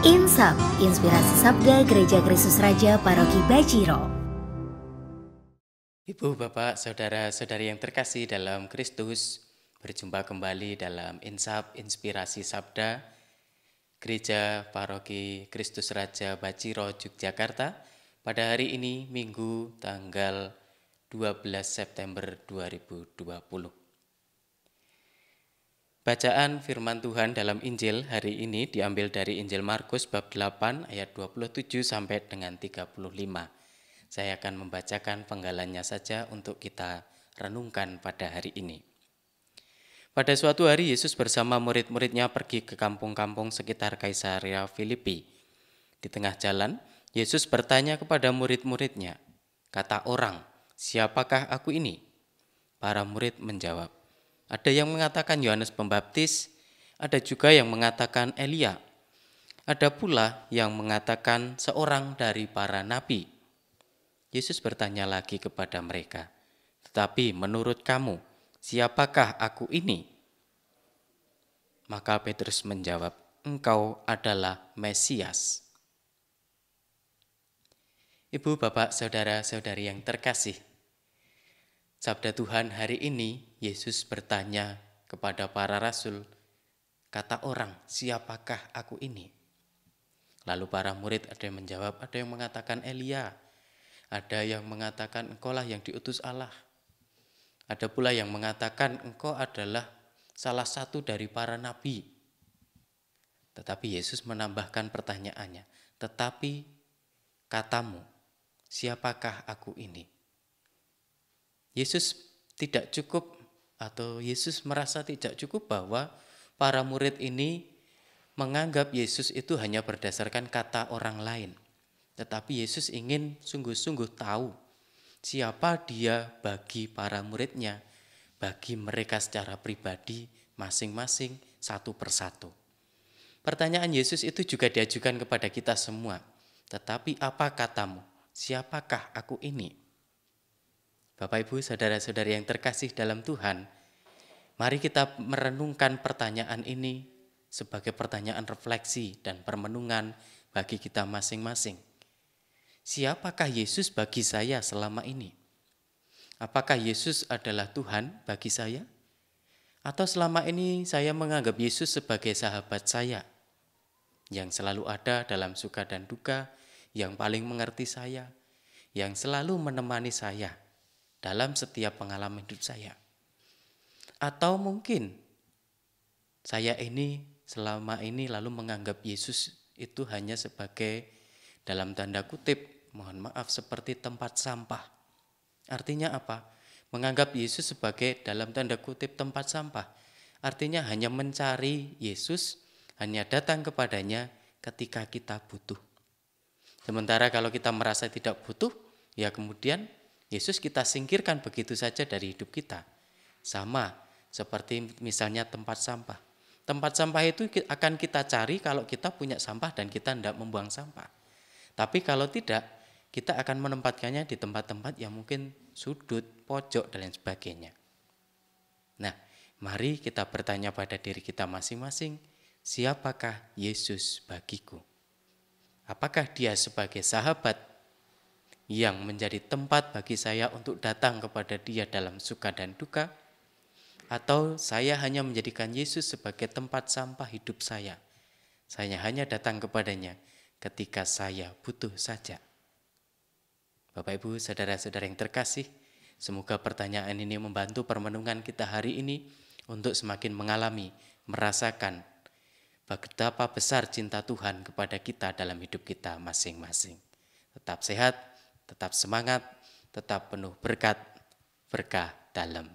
Insap, Inspirasi Sabda Gereja Kristus Raja Paroki Bajiro. Ibu, Bapak, Saudara-saudari yang terkasih dalam Kristus, berjumpa kembali dalam Insap Inspirasi Sabda Gereja Paroki Kristus Raja Bajiro, Yogyakarta pada hari ini Minggu tanggal 12 September 2020. Bacaan firman Tuhan dalam Injil hari ini diambil dari Injil Markus bab 8 ayat 27 sampai dengan 35. Saya akan membacakan penggalannya saja untuk kita renungkan pada hari ini. Pada suatu hari Yesus bersama murid-muridnya pergi ke kampung-kampung sekitar Kaisarea Filipi. Di tengah jalan, Yesus bertanya kepada murid-muridnya, "Kata orang, siapakah aku ini?" Para murid menjawab, "Ada yang mengatakan Yohanes Pembaptis, ada juga yang mengatakan Elia, ada pula yang mengatakan seorang dari para nabi." Yesus bertanya lagi kepada mereka, "Tetapi menurut kamu, siapakah aku ini?" Maka Petrus menjawab, "Engkau adalah Mesias." Ibu, Bapak, Saudara-saudari yang terkasih, Sabda Tuhan hari ini, Yesus bertanya kepada para rasul, "Kata orang, siapakah aku ini?" Lalu para murid ada yang menjawab, ada yang mengatakan Elia, ada yang mengatakan engkaulah yang diutus Allah. Ada pula yang mengatakan engkau adalah salah satu dari para nabi. Tetapi Yesus menambahkan pertanyaannya, "Tetapi katamu, siapakah aku ini?" Yesus tidak cukup atau Yesus merasa tidak cukup bahwa para murid ini menganggap Yesus itu hanya berdasarkan kata orang lain. Tetapi Yesus ingin sungguh-sungguh tahu siapa dia bagi para muridnya, bagi mereka secara pribadi masing-masing satu persatu. Pertanyaan Yesus itu juga diajukan kepada kita semua. "Tetapi apa katamu? Siapakah aku ini?" Bapak, Ibu, Saudara-saudari yang terkasih dalam Tuhan, mari kita merenungkan pertanyaan ini sebagai pertanyaan refleksi dan permenungan bagi kita masing-masing. Siapakah Yesus bagi saya selama ini? Apakah Yesus adalah Tuhan bagi saya? Atau selama ini saya menganggap Yesus sebagai sahabat saya, yang selalu ada dalam suka dan duka, yang paling mengerti saya, yang selalu menemani saya dalam setiap pengalaman hidup saya? Atau mungkin saya ini selama ini lalu menganggap Yesus itu hanya sebagai, dalam tanda kutip, mohon maaf, seperti tempat sampah. Artinya apa? Menganggap Yesus sebagai, dalam tanda kutip, tempat sampah. Artinya hanya mencari Yesus, hanya datang kepadanya ketika kita butuh. Sementara kalau kita merasa tidak butuh, ya kemudian Yesus kita singkirkan begitu saja dari hidup kita. Sama seperti misalnya tempat sampah. Tempat sampah itu akan kita cari kalau kita punya sampah dan kita tidak membuang sampah. Tapi kalau tidak, kita akan menempatkannya di tempat-tempat yang mungkin sudut, pojok, dan lain sebagainya. Nah, mari kita bertanya pada diri kita masing-masing, siapakah Yesus bagiku? Apakah dia sebagai sahabat yang menjadi tempat bagi saya untuk datang kepada dia dalam suka dan duka? Atau saya hanya menjadikan Yesus sebagai tempat sampah hidup saya? Saya hanya datang kepadanya ketika saya butuh saja. Bapak, Ibu, Saudara-saudara yang terkasih, semoga pertanyaan ini membantu permenungan kita hari ini untuk semakin mengalami, merasakan betapa besar cinta Tuhan kepada kita dalam hidup kita masing-masing. Tetap sehat, tetap semangat, tetap penuh berkat, berkah dalam